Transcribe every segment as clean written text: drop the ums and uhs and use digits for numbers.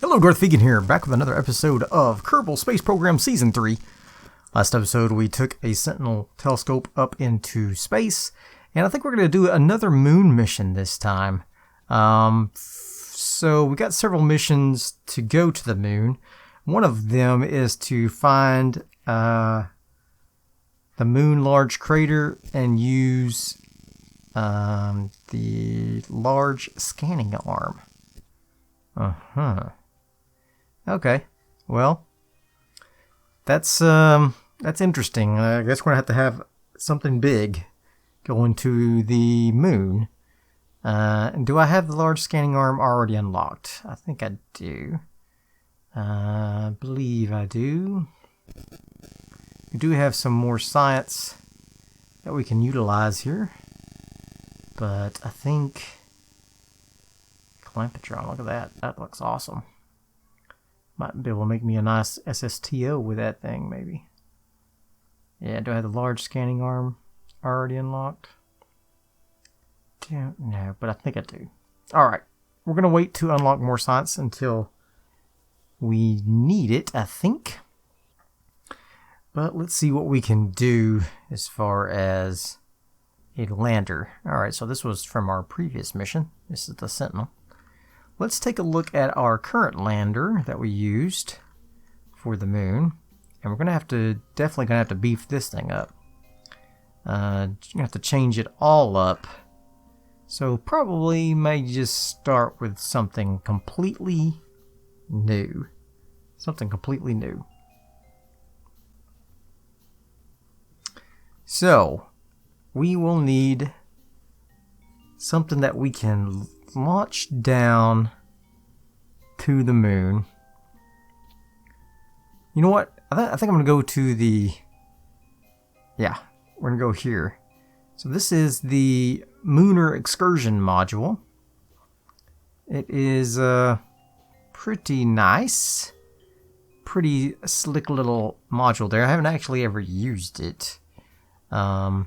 Hello, Darthvegan here, back with another episode of Kerbal Space Program Season 3. Last episode we took a Sentinel telescope up into space, and I think we're going to do another moon mission this time. So we got several missions to go to the moon. One of them is to find the moon Large Crater and use the large scanning arm. Okay, well, that's interesting. I guess we're gonna have to have something big going to the moon. Do I have the large scanning arm already unlocked? I think I do. I believe I do. We do have some more science that we can utilize here, but I think Clampatron. Look at that. That looks awesome. Might be able to make me a nice SSTO with that thing, maybe. Yeah, do I have the large scanning arm already unlocked? Don't know, but I think I do. Alright, we're going to wait to unlock more science until we need it, I think. But let's see what we can do as far as a lander. Alright, so this was from our previous mission. This is the Sentinel. Let's take a look at our current lander that we used for the moon. And we're going to have to, definitely going to have to beef this thing up. You're going to have to change it all up. So probably may just start with something completely new. Something completely new. So, we will need something that we can launch down to the moon. You know what? I think I'm going to go to the... Yeah, we're going to go here. So this is the Lunar Excursion module. It is pretty nice. Pretty slick little module there. I haven't actually ever used it. But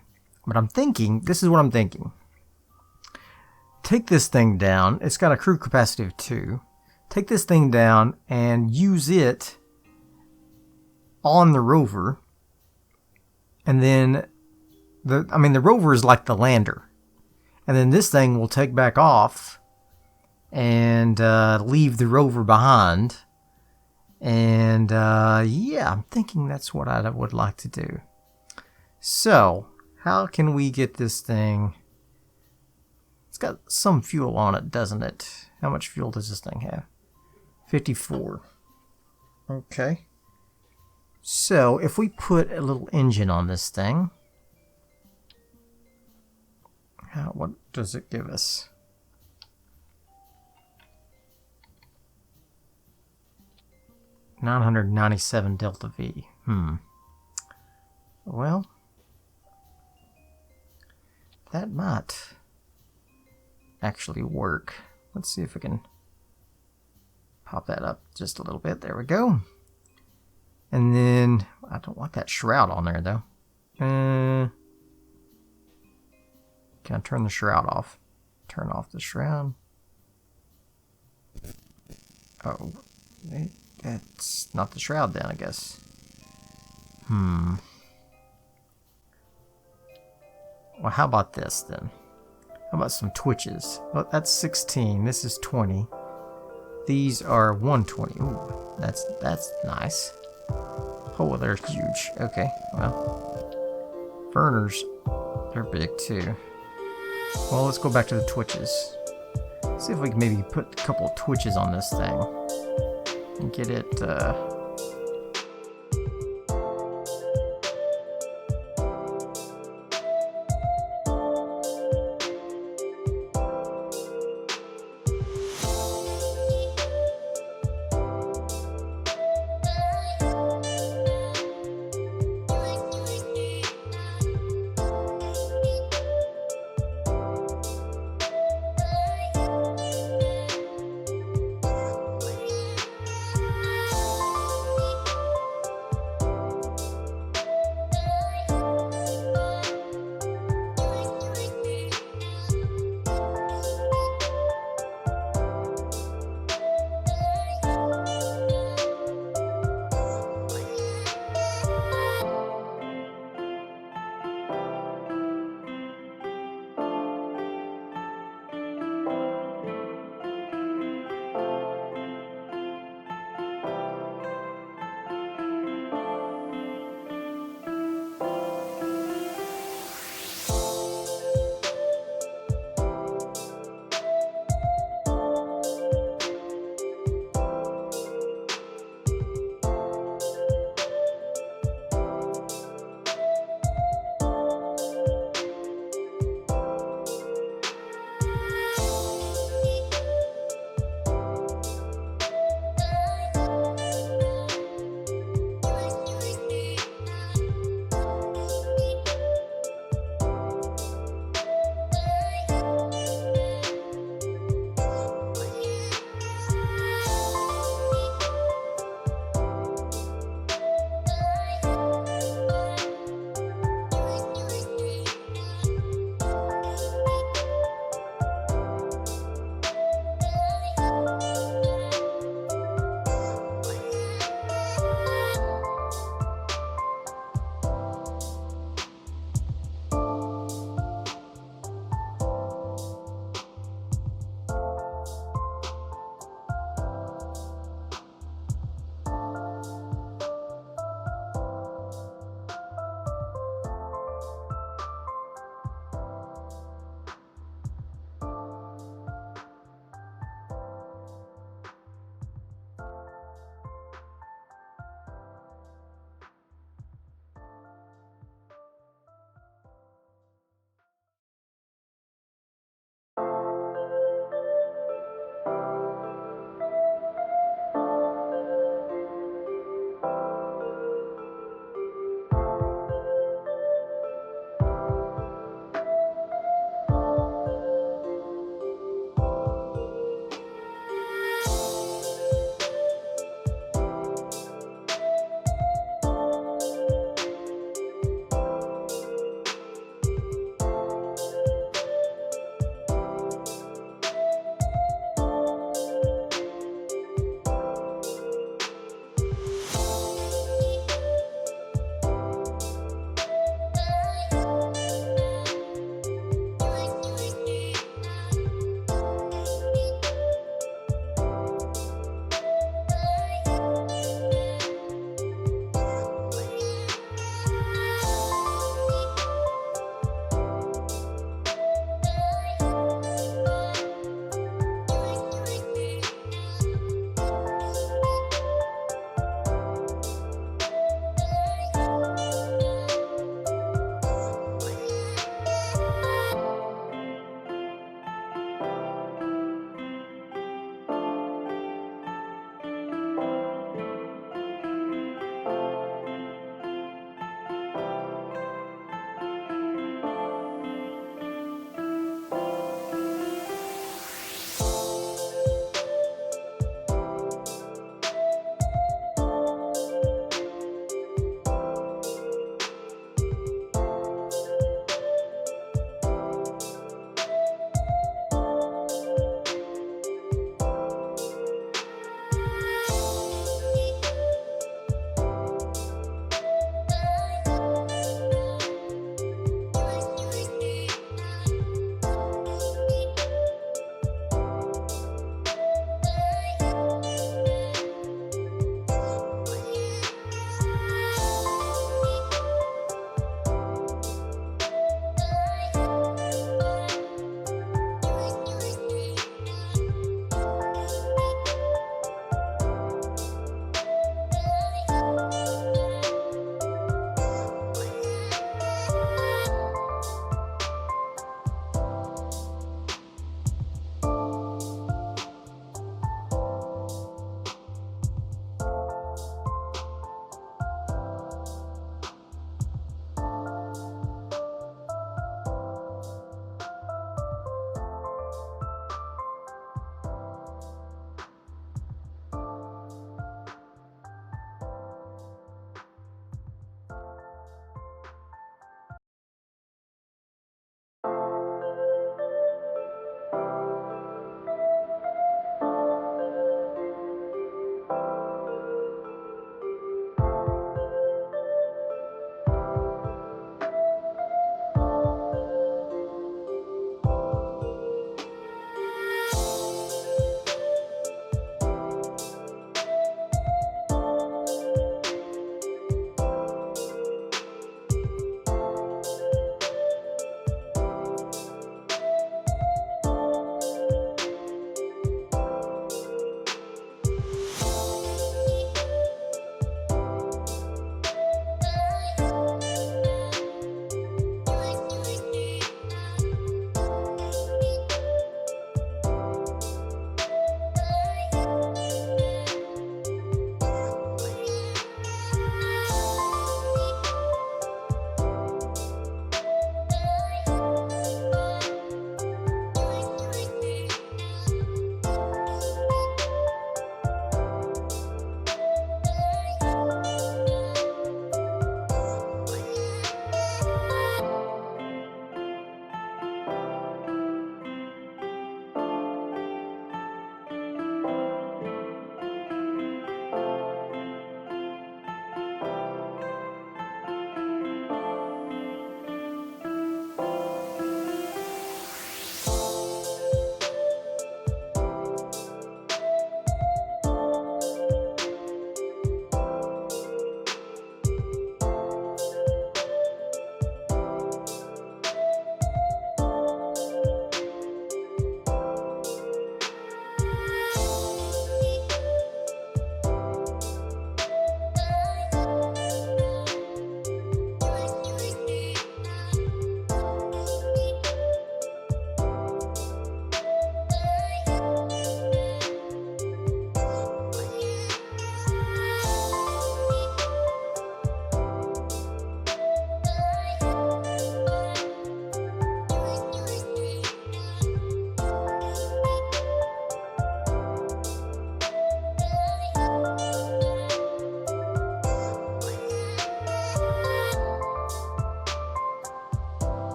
I'm thinking, this is what I'm thinking. Take this thing down. It's got a crew capacity of 2. Take this thing down and use it on the rover. And then, the rover is like the lander. And then this thing will take back off and leave the rover behind. And yeah, I'm thinking that's what I would like to do. So, how can we get this thing... It's got some fuel on it, doesn't it? How much fuel does this thing have? 54. Okay. So, if we put a little engine on this thing, what does it give us? $997 DeltaV. Well, that might actually work. Let's see if we can pop that up just a little bit. There we go. And then, I don't want that shroud on there though. Can I turn the shroud off? Turn off the shroud. Oh, that's not the shroud then, I guess. Well, how about this then? How about some twitches? Well, that's 16. This is 20. These are 120. Ooh, that's nice. Oh, they're huge. Okay, well, burners, they're big too. Well, let's go back to the twitches. See if we can maybe put a couple of twitches on this thing and get it.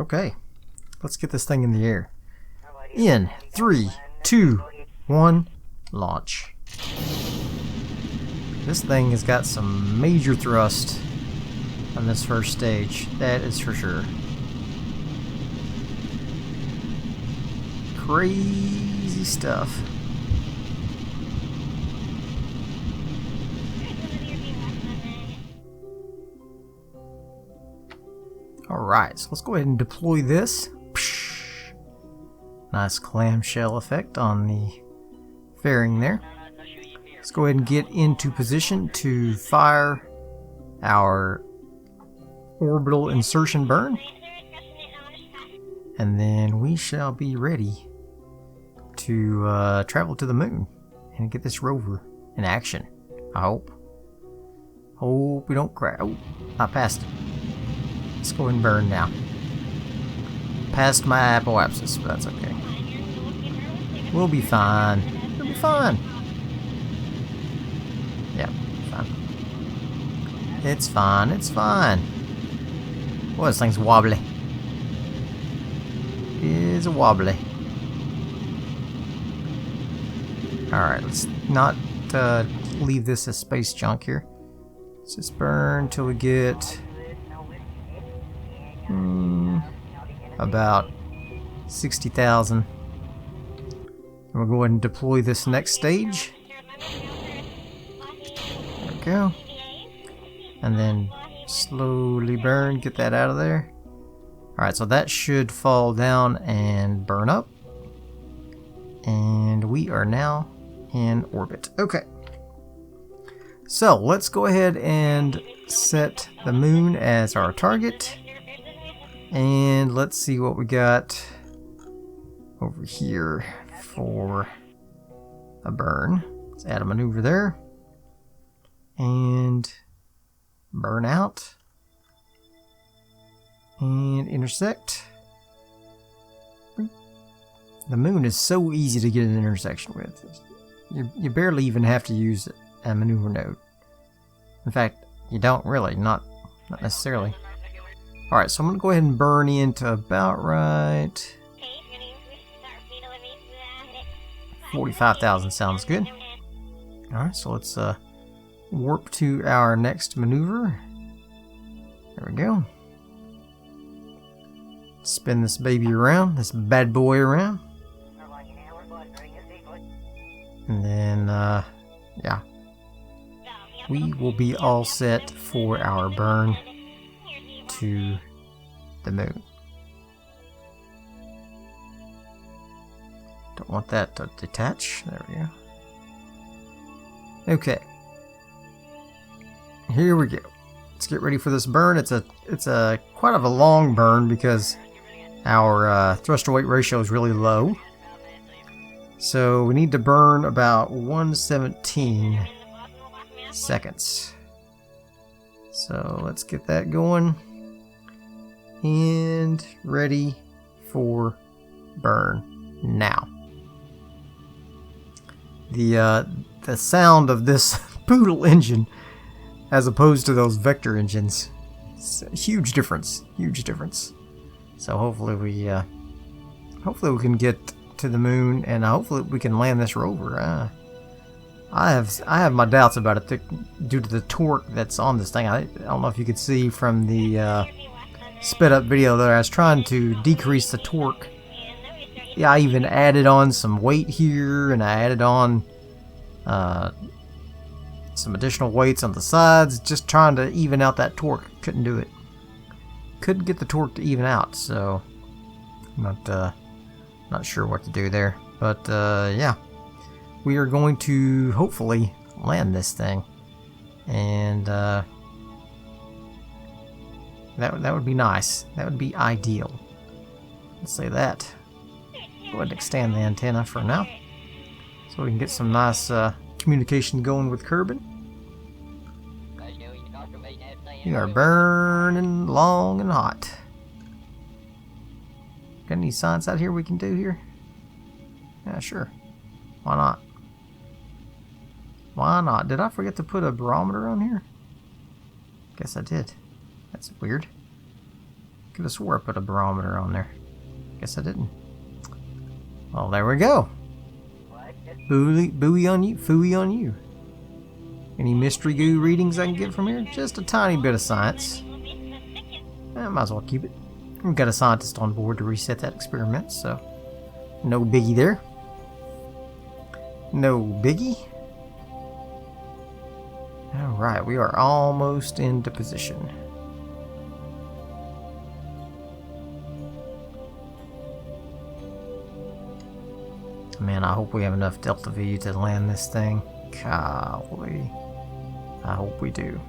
Okay, let's get this thing in the air. In 3, 2, 1, launch. This thing has got some major thrust on this first stage, that is for sure. Crazy stuff. Alright, so let's go ahead and deploy this. Nice clamshell effect on the fairing there. Let's go ahead and get into position to fire our orbital insertion burn. And then we shall be ready to travel to the moon and get this rover in action. I hope. Hope we don't crash. Oh, I passed it. Let's go and burn now. Passed my apoapsis, but that's okay. We'll be fine. We'll be fine. Yeah, fine. It's fine. It's fine. Boy, this thing's wobbly. It is a wobbly. Alright, let's not leave this as space junk here. Let's just burn till we get about 60,000. We'll go ahead and deploy this next stage. There we go. And then slowly burn, get that out of there. Alright, so that should fall down and burn up. And we are now in orbit. Okay. So let's go ahead and set the moon as our target. And let's see what we got over here for a burn. Let's add a maneuver there. And burn out. And intersect. The moon is so easy to get an intersection with. You barely even have to use a maneuver node. In fact, you don't really, not necessarily. Alright, so I'm going to go ahead and burn into about right 45,000 sounds good. Alright, so let's warp to our next maneuver. There we go. Spin this baby around, this bad boy around. And then, yeah. We will be all set for our burn to the moon. Don't want that to detach. There we go. Okay. Here we go. Let's get ready for this burn. It's a quite of a long burn because our thrust to weight ratio is really low. So we need to burn about 117 seconds. So let's get that going. And ready for burn now. The sound of this poodle engine as opposed to those vector engines, it's a huge difference. Huge difference. So hopefully we can get to the moon, and hopefully we can land this rover. I have my doubts about it due to the torque that's on this thing. I don't know if you could see from the sped up video there. I was trying to decrease the torque. Yeah, I even added on some weight here, and I added on some additional weights on the sides, just trying to even out that torque. Couldn't do it. Couldn't get the torque to even out, so I'm not sure what to do there. But yeah, we are going to hopefully land this thing, and that would be nice. That would be ideal. Let's say that. Go ahead and extend the antenna for now, so we can get some nice communication going with Kerbal. You are burning long and hot. Got any science out here we can do here? Yeah, sure. Why not? Why not? Did I forget to put a barometer on here? Guess I did. That's weird. Could have swore I put a barometer on there. Guess I didn't. Well, there we go. Buoy on you, fooey on you. Any mystery goo readings I can get from here? Just a tiny bit of science. I might as well keep it. We've got a scientist on board to reset that experiment, so no biggie there. No biggie. Alright, we are almost into position. Man, I hope we have enough DeltaV to land this thing. Golly. I hope we do.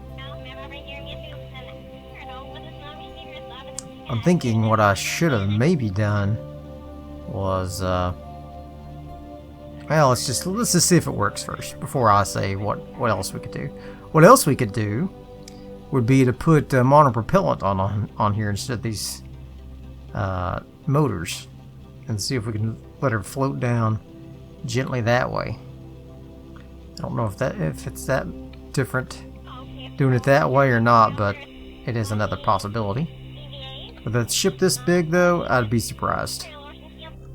I'm thinking what I should have maybe done was, well, let's just see if it works first before I say what else we could do. What else we could do would be to put monopropellant on here instead of these motors, and see if we can let her float down gently that way. I don't know if it's that different doing it that way or not, but it is another possibility. With a ship this big, though, I'd be surprised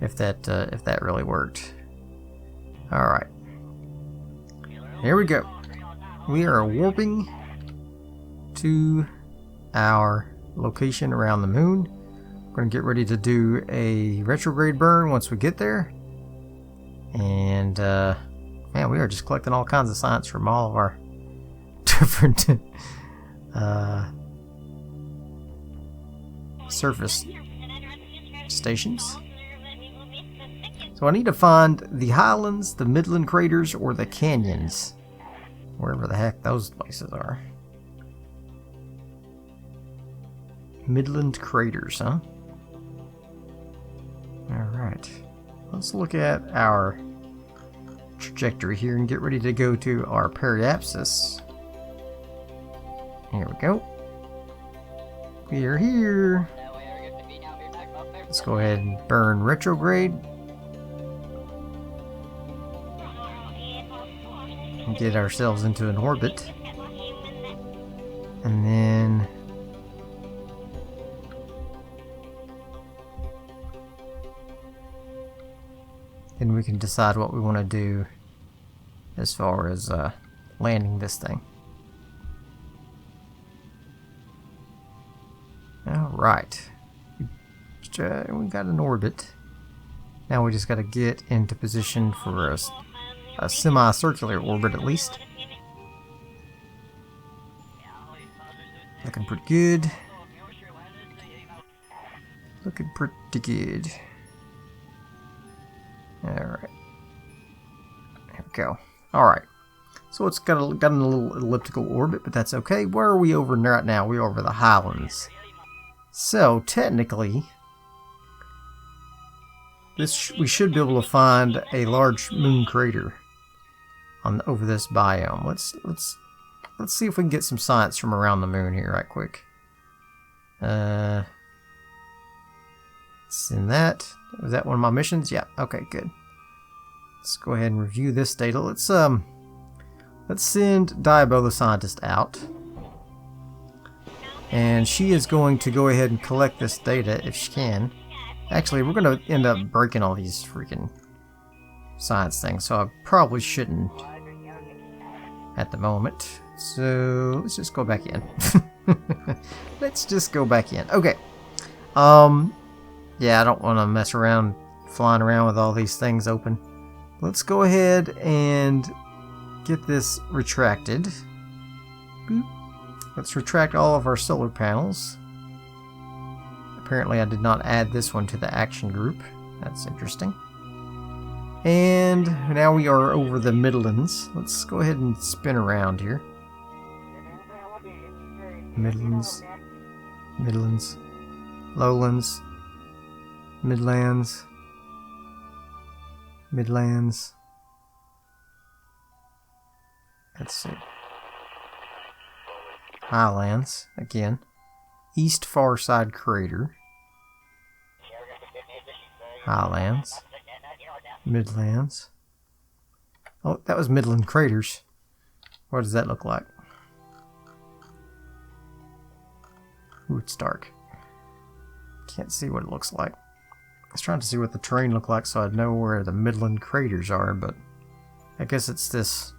if that really worked. All right, here we go. We are warping to our location around the moon. We're going to get ready to do a retrograde burn once we get there. And, man, we are just collecting all kinds of science from all of our different surface stations. So I need to find the highlands, the midland craters, or the canyons. Wherever the heck those places are. Midland craters, huh? Alright. Let's look at our trajectory here and get ready to go to our periapsis. Here we go. We are here. Let's go ahead and burn retrograde. And get ourselves into an orbit. And then we can decide what we want to do as far as landing this thing. Alright. We got an orbit. Now we just got to get into position for a semi-circular orbit at least. Looking pretty good. Looking pretty good. Alright. There we go. Alright. So it's got a little elliptical orbit, but that's okay. Where are we over right now? We're over the highlands. So, technically, we should be able to find a large moon crater over this biome. Let's see if we can get some science from around the moon here right quick. Send that. Was that one of my missions? Yeah. Okay, good. Let's go ahead and review this data. Let's send Diabo the scientist out. And she is going to go ahead and collect this data if she can. Actually, we're going to end up breaking all these freaking science things, so I probably shouldn't at the moment. So let's just go back in. Let's just go back in. Okay. Yeah, I don't want to mess around flying around with all these things open. Let's go ahead and get this retracted. Boop. Let's retract all of our solar panels. Apparently I did not add this one to the action group. That's interesting. And now we are over the Midlands. Let's go ahead and spin around here. Midlands. Midlands. Lowlands. Midlands. Midlands. Let's see. Highlands, again. East Far Side Crater. Highlands. Midlands. Oh, that was Midland Craters. What does that look like? Ooh, it's dark. Can't see what it looks like. I was trying to see what the terrain looked like so I'd know where the Midland craters are, but I guess it's this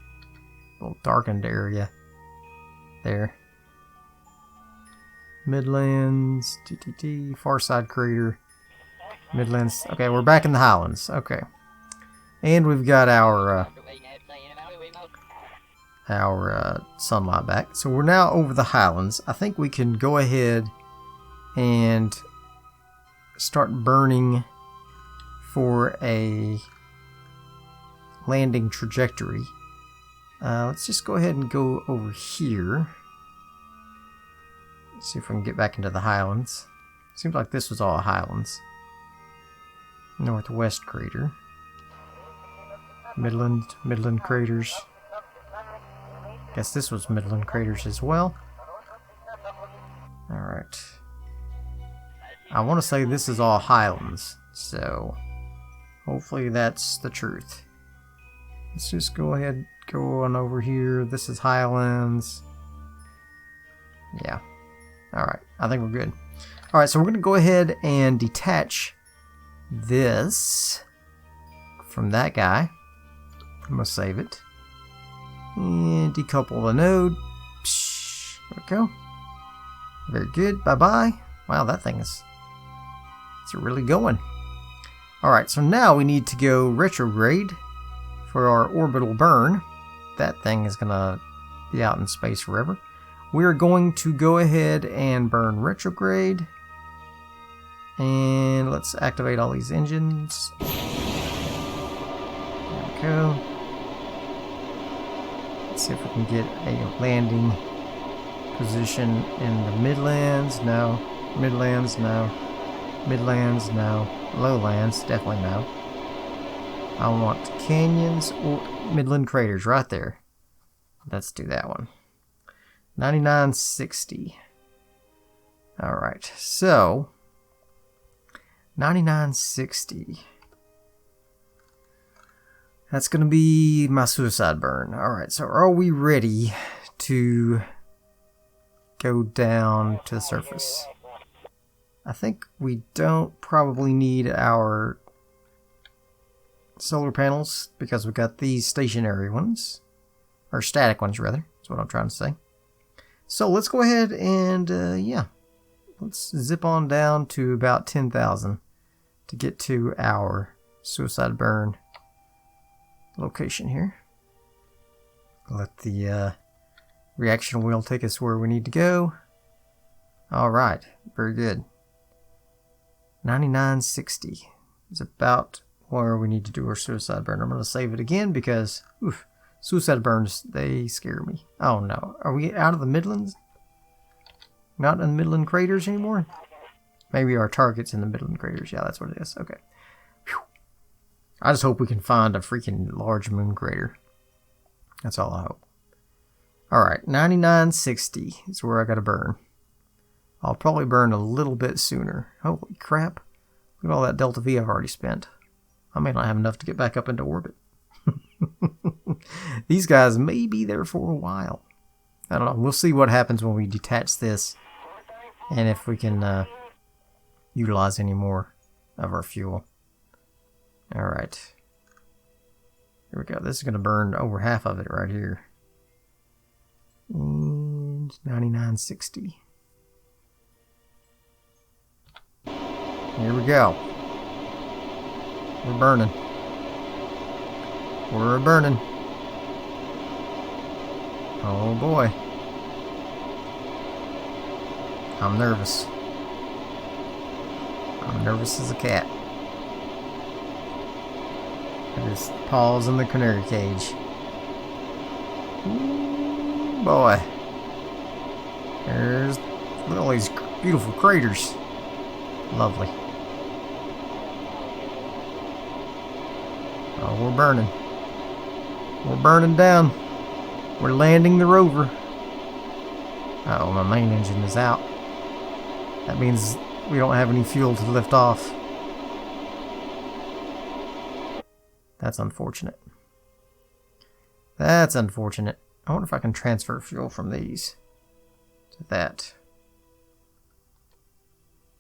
little darkened area there. Midlands, TTT, Farside Crater, Midlands. Okay, we're back in the Highlands. Okay. And we've got our sunlight back. So we're now over the Highlands. I think we can go ahead and start burning for a landing trajectory. Let's just go ahead and go over here. Let's see if we can get back into the Highlands. Seems like this was all Highlands. Northwest Crater. Midland Craters. Guess this was Midland Craters as well. Alright. I want to say this is all Highlands, so hopefully that's the truth. Let's just go ahead, go on over here. This is Highlands. Yeah. Alright, I think we're good. Alright, so we're going to go ahead and detach this from that guy. I'm going to save it. And decouple the node. There we go. Very good. Bye-bye. Wow, that thing is... it's really going. Alright, so now we need to go retrograde for our orbital burn. That thing is going to be out in space forever. We're going to go ahead and burn retrograde. And let's activate all these engines. There we go. Let's see if we can get a landing position in the Midlands. No. Midlands, no. Midlands, no. Lowlands, definitely no. I want canyons or Midland Craters right there. Let's do that one. 9960. Alright, so 9960. That's going to be my suicide burn. Alright, so are we ready to go down to the surface? I think we don't probably need our solar panels because we've got these stationary ones. Or static ones, rather. That's what I'm trying to say. So let's go ahead and, yeah. Let's zip on down to about 10,000 to get to our suicide burn location here. Let the reaction wheel take us where we need to go. Alright, very good. 9960 is about where we need to do our suicide burn. I'm going to save it again because oof, suicide burns, they scare me. Oh no, are we out of the Midlands? Not in the Midland Craters anymore? Maybe our target's in the Midland Craters. Yeah, that's what it is. Okay. Whew. I just hope we can find a freaking Large Mun Crater. That's all I hope. Alright, 9960 is where I gotta burn. I'll probably burn a little bit sooner. Holy crap. Look at all that DeltaV I've already spent. I may not have enough to get back up into orbit. These guys may be there for a while. I don't know. We'll see what happens when we detach this. And if we can utilize any more of our fuel. Alright. Here we go. This is going to burn over half of it right here. And 9960. Here we go. We're burning. We're burning. Oh boy. I'm nervous. I'm nervous as a cat. I just paws in the canary cage. Ooh, boy. There's all these beautiful craters. Lovely. Oh, we're burning. We're burning down. We're landing the rover. Uh-oh, my main engine is out. That means we don't have any fuel to lift off. That's unfortunate. That's unfortunate. I wonder if I can transfer fuel from these to that.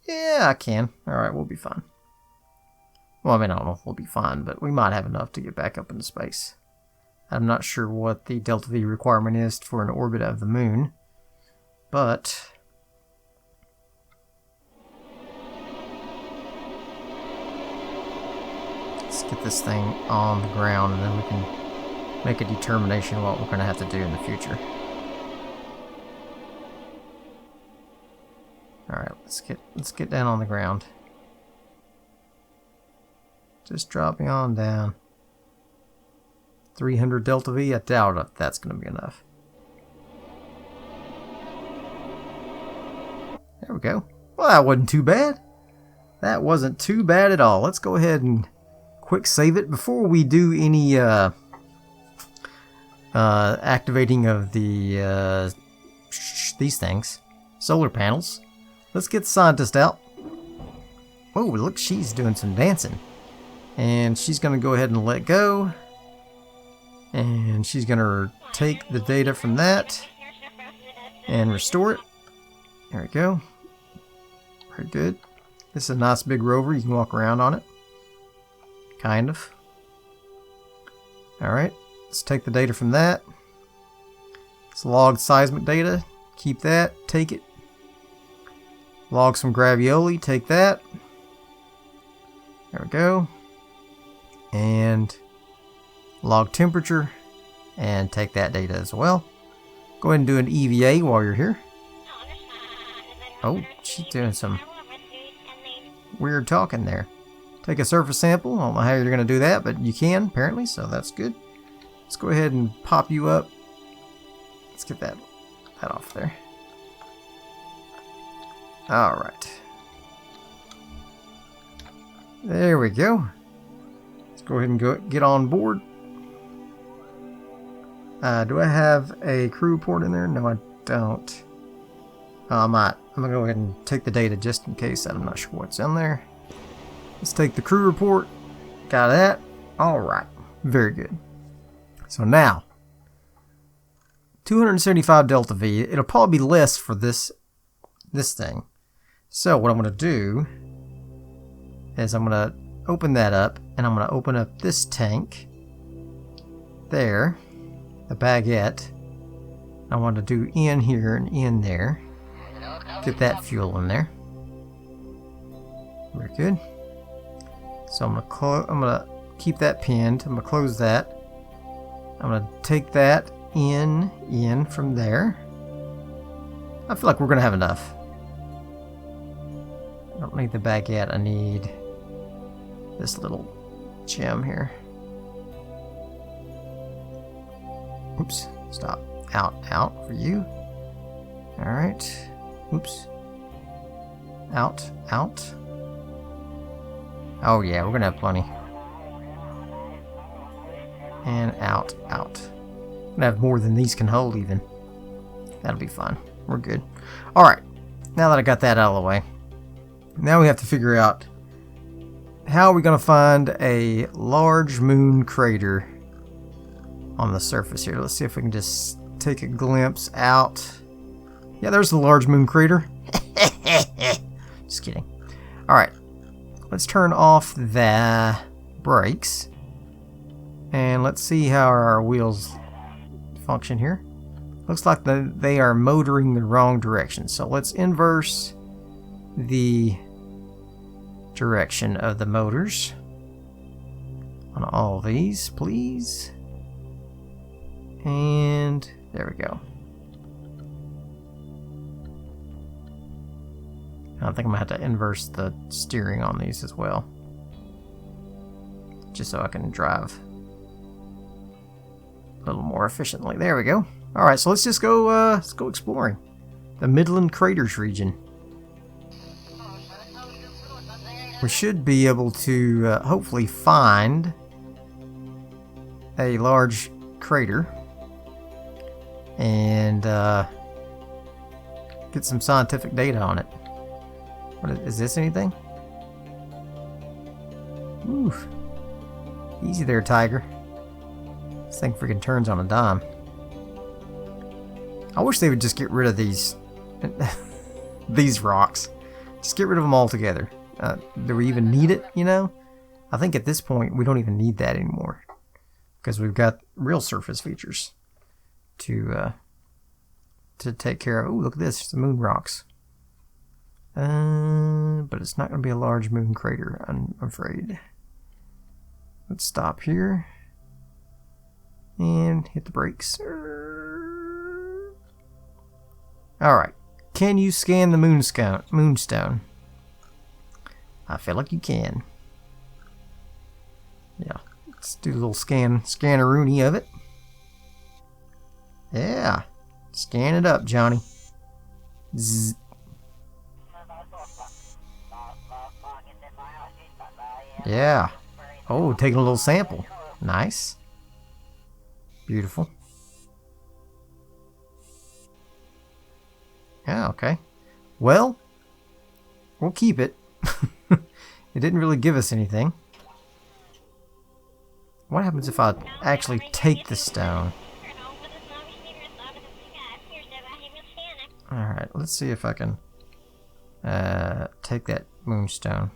Yeah, I can. Alright, we'll be fine. Well, I mean, I don't know if we'll be fine, but we might have enough to get back up into space. I'm not sure what the DeltaV requirement is for an orbit of the moon, but let's get this thing on the ground and then we can make a determination of what we're going to have to do in the future. Alright, let's get down on the ground. Just dropping on down. 300 DeltaV, I doubt if that's going to be enough. There we go. Well, that wasn't too bad. That wasn't too bad at all. Let's go ahead and quick save it. Before we do any activating of the these things, solar panels, let's get the scientist out. Oh, look, she's doing some dancing. And she's going to go ahead and let go. And she's going to take the data from that and restore it. There we go. Very good. This is a nice big rover. You can walk around on it. Kind of. Alright. Let's take the data from that. Let's log seismic data. Keep that. Take it. Log some gravioli. Take that. There we go. And log temperature and take that data as well. Go ahead and do an EVA while you're here. Oh, she's doing some weird talking there. Take a surface sample. I don't know how you're going to do that, but you can apparently, so that's good. Let's go ahead and pop you up. Let's get that off there. Alright. There we go. Go ahead and get on board. Do I have a crew report in there? No, I don't. I might. I'm going to go ahead and take the data just in case. I'm not sure what's in there. Let's take the crew report. Got that. Alright. Very good. So now, 275 DeltaV. It'll probably be less for this thing. So what I'm going to do is I'm going to open that up, and I'm going to open up this tank there, the baguette. I want to do in here and in there. Get that fuel in there. Very good. So I'm going to keep that pinned. I'm going to close that. I'm going to take that in from there. I feel like we're going to have enough. I don't need the baguette. I need this little gem here. Oops. Stop. Out for you. Alright. Oops. Out. Oh yeah, we're gonna have plenty. And out. We're gonna have more than these can hold even. That'll be fine. We're good. Alright. Now that I got that out of the way, now we have to figure out how are we going to find a large moon crater on the surface here. Let's see if we can just take a glimpse out. Yeah, there's the large moon crater. Just kidding. Alright, let's turn off the brakes. And let's see how our wheels function here. Looks like they are motoring the wrong direction. So let's inverse the direction of the motors on all these, please. And there we go. I think I'm gonna have to inverse the steering on these as well, just so I can drive a little more efficiently. There we go. Alright, so let's just go let's go exploring the Midland Craters region. We should be able to hopefully find a large crater and get some scientific data on it. What is this, anything? Ooh. Easy there, Tiger. This thing freaking turns on a dime. I wish they would just get rid of these these rocks. Just get rid of them altogether. Do we even need it, you know? I think at this point we don't even need that anymore. Because we've got real surface features to take care of. Oh, look at this. It's the moon rocks. But it's not going to be a large moon crater, I'm afraid. Let's stop here. And hit the brakes. Alright. Can you scan the moonstone? I feel like you can. Yeah. Let's do a little scanner-rooney of it. Yeah. Scan it up, Johnny. Zzz. Yeah. Oh, taking a little sample. Nice. Beautiful. Yeah, okay. Well, we'll keep it. It didn't really give us anything. What happens if I actually take the stone? Alright, let's see if I can take that moonstone.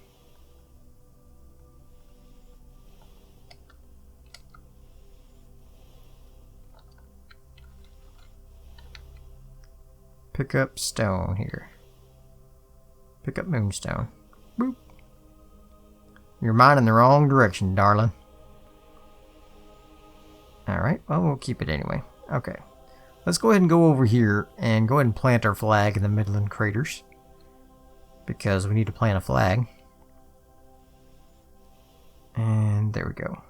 Pick up stone here. Pick up moonstone. Boop. You're mining the wrong direction, darling. Alright, well, we'll keep it anyway. Okay. Let's go ahead and go over here and go ahead and plant our flag in the Midland craters. Because we need to plant a flag. And there we go.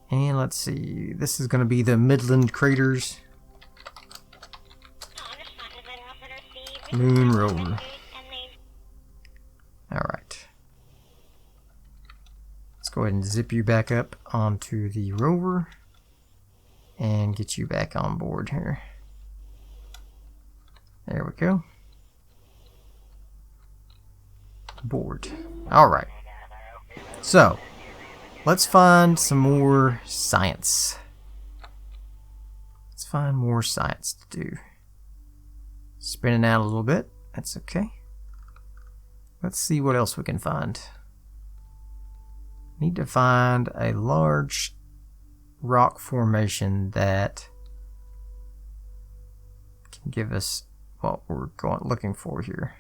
And let's see. This is going to be the Midland craters. Moon Rover. Alright. Let's go ahead and zip you back up onto the rover. And get you back on board here. There we go. Board. Alright. So, let's find some more science. Let's find more science to do. Spinning out a little bit. That's okay. Let's see what else we can find. Need to find a large rock formation that can give us what we're looking for here.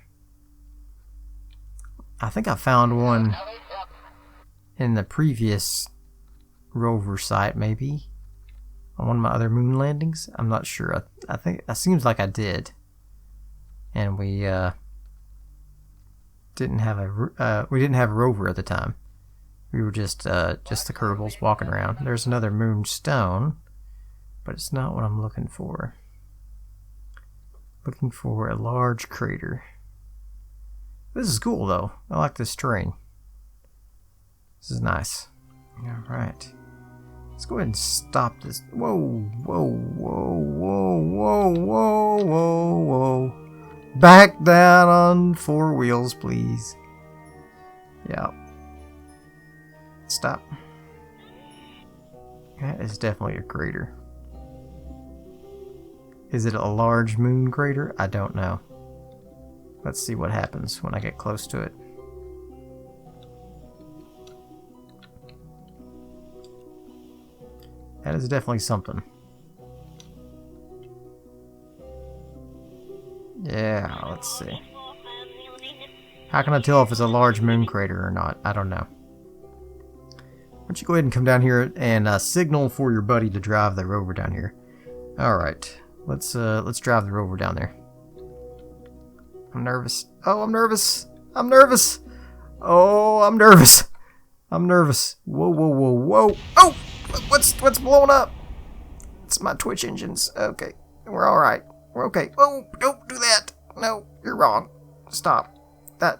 I think I found one in the previous rover site, maybe on one of my other moon landings. I'm not sure. I think it seems like I did, and we didn't have a rover at the time. We were just the Kerbals walking around. There's another moonstone, but it's not what I'm looking for. Looking for a large crater. This is cool though. I like this terrain. This is nice. Alright. Let's go ahead and stop this. Whoa, whoa, whoa, whoa, whoa, whoa, whoa, whoa. Back down on 4 wheels, please. Yeah. Stop. That is definitely a crater. Is it a large moon crater? I don't know. Let's see what happens when I get close to it. That is definitely something. Yeah, let's see. How can I tell if it's a large moon crater or not? I don't know. Why don't you go ahead and come down here and signal for your buddy to drive the rover down here. Alright, let's drive the rover down there. I'm nervous. Oh, I'm nervous. I'm nervous. Oh, I'm nervous. I'm nervous. Whoa, whoa, whoa, whoa. Oh, what's blowing up? It's my Twitch engines. Okay, we're all right. We're okay. Oh, don't do that. No, you're wrong. Stop.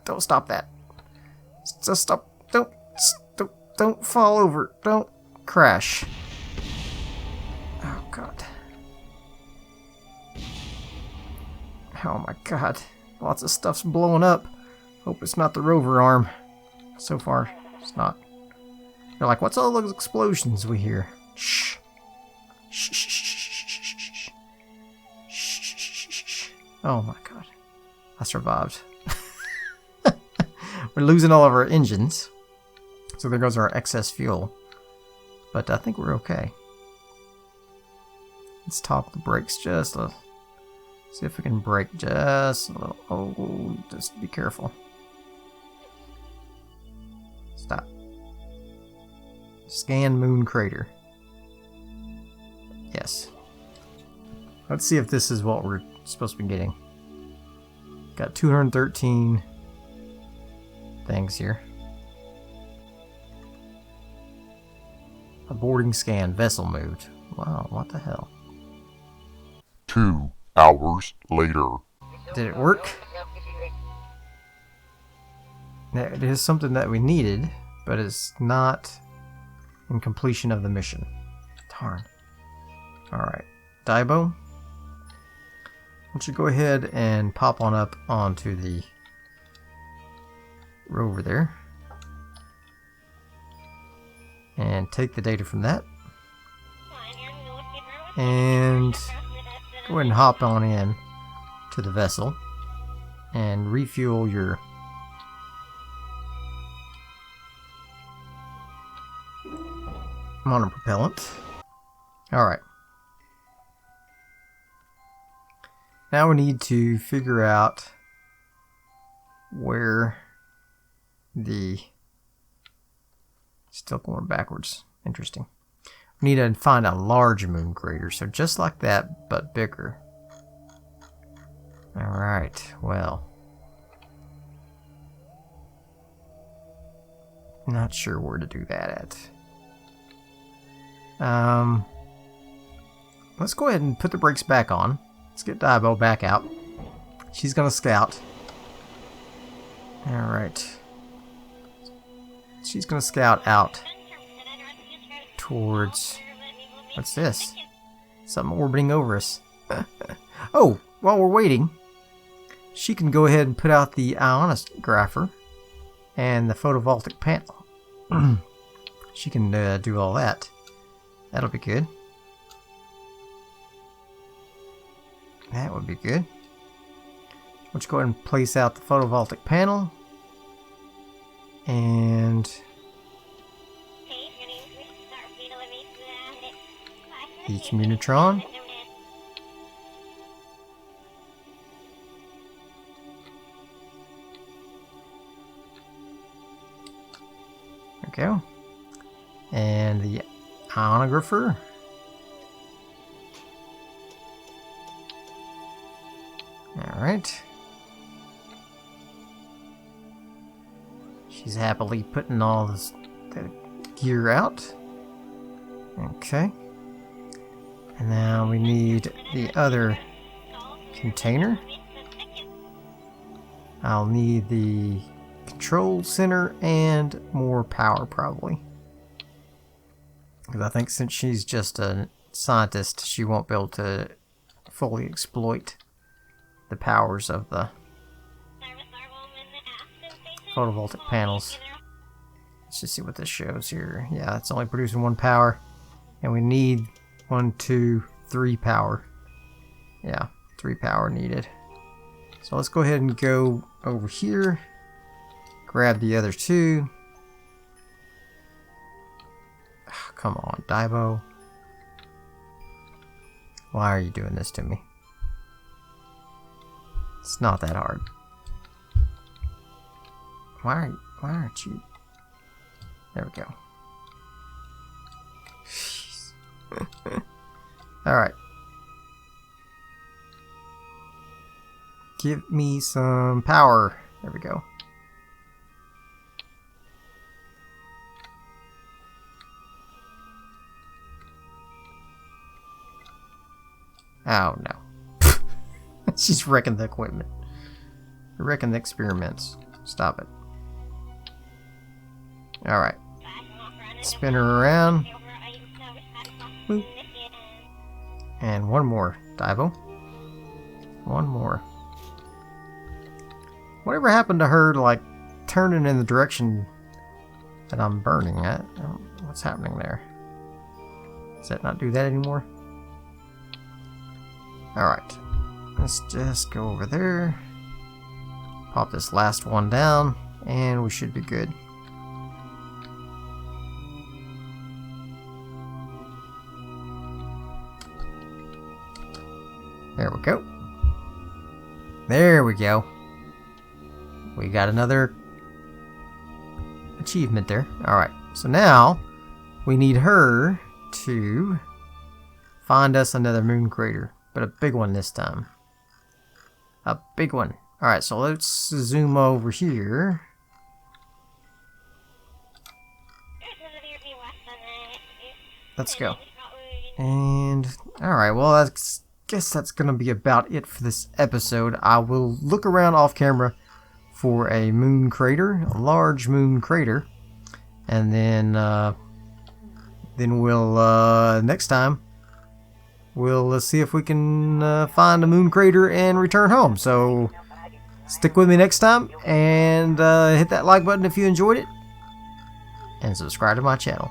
Don't stop that. Just stop. Don't fall over. Don't crash. Oh, God. Oh, my God. Lots of stuff's blowing up. Hope it's not the rover arm. So far, it's not. They're like, what's all those explosions we hear? Shh. Shh, shh, shh, shh, shh, shh. Shh, shh, shh, shh. Oh, my God. I survived. We're losing all of our engines. So there goes our excess fuel. But I think we're okay. Let's top the brakes just a little. See if we can brake just a little. Oh, just be careful. Stop. Scan Moon Crater. Yes. Let's see if this is what we're supposed to be getting. Got 213 things here. Aborting scan. Vessel moved. Wow, what the hell? 2 hours later. Did it work? It is something that we needed, but it's not in completion of the mission. Darn. Alright. Daibo, why don't you go ahead and pop on up onto the rover there. And take the data from that. And go ahead and hop on in to the vessel and refuel your monopropellant. Alright. Now we need to figure out where the... Still going backwards. Interesting. We need to find a large moon crater. So just like that, but bigger. Alright, well. Not sure where to do that at. Let's go ahead and put the brakes back on. Let's get Daibo back out. She's gonna scout. Alright. She's gonna scout out towards... What's this? Something orbiting over us. Oh, while we're waiting, she can go ahead and put out the ionographer and the photovoltaic panel. She can do all that. That'll be good. That would be good. Let's go ahead and place out the photovoltaic panel. And the communitron. There we go. And the ionographer. Alright. She's happily putting all this the gear out. Okay. And now we need the other container. I'll need the control center and more power probably. Because I think since she's just a scientist, she won't be able to fully exploit the powers of the photovoltaic panels. Let's just see what this shows here. Yeah, it's only producing 1 power. And we need 1, 2, 3 power. Yeah, 3 power needed. So let's go ahead and go over here. Grab the other 2. Oh, come on, Daibo. Why are you doing this to me? It's not that hard. Why aren't you? There we go. Alright. Give me some power. There we go. Oh no. She's wrecking the equipment. You're wrecking the experiments. Stop it. Alright. Spin her around. Boop. And 1 more, Daibo. 1 more. Whatever happened to her, like, turning in the direction that I'm burning at? What's happening there? Does that not do that anymore? Alright. Let's just go over there. Pop this last one down. And we should be good. There we go. There we go. We got another achievement there. Alright, so now we need her to find us another moon crater, but a big one this time. A big one. Alright, so let's zoom over here. Let's go. And alright, well, I guess that's gonna be about it for this episode. I will look around off camera for a moon crater, a large moon crater, and then we'll next time we'll see if we can find a moon crater and return home. So stick with me next time, and hit that like button if you enjoyed it, and subscribe to my channel.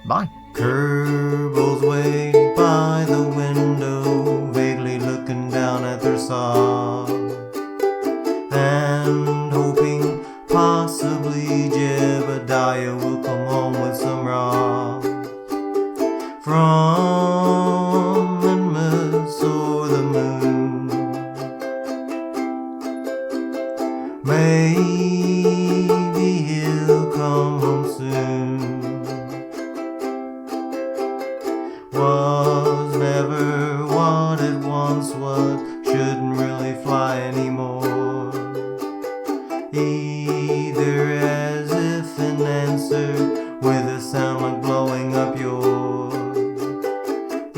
Bye. Kerbal's waiting by the window, vaguely looking down at their saw, and hoping possibly Jebediah will come home with some raw from Enmas or the moon. Maybe he'll come home soon. Was never what it once was, shouldn't really fly anymore. Either as if an answer with a sound like blowing up your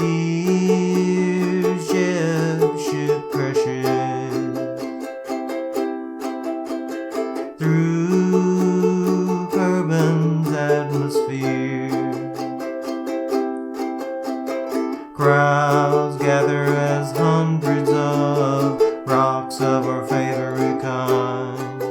ears. Ship crashes through Kerbal's atmosphere. Crowds gather as hundreds of rocks of our favorite kind